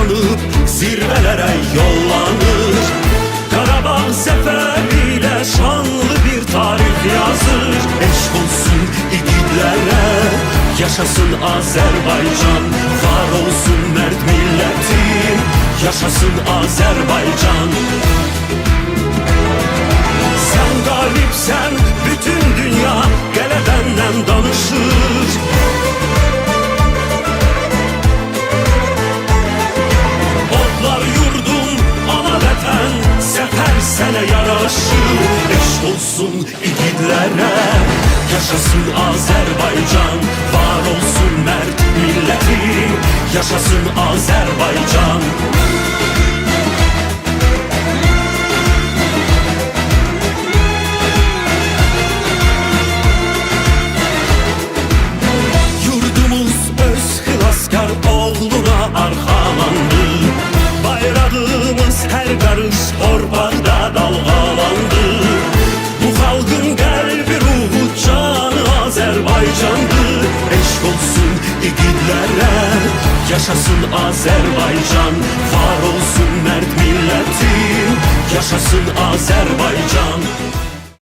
toplanıp zirvelere yollanır. Karabağ seferiyle şanlı bir tarih yazır. Eşk olsun igidlere, yaşasın Azerbaycan. Var olsun mert milletim, yaşasın Azerbaycan. Sen galipsen, bütün dünya qələbəndən danışır. Odlar yurdum, ana vətən, səfər sənə yaraşır. Eşq olsun igidlərə, yaşasın Azərbaycan. Var olsun mərd millətim, yaşasın Azərbaycan. Yurdumuz öz xilaskar oğluna arxalandı. Bayrağımız hər qarış torpaqda dalğalandı. Bu xalqın qəlbi, ruhu, canı Azərbaycandır. Eşq olsun igidlərə, yaşasın Azərbaycan. Var olsun mərd millətim, yaşasın Azərbaycan.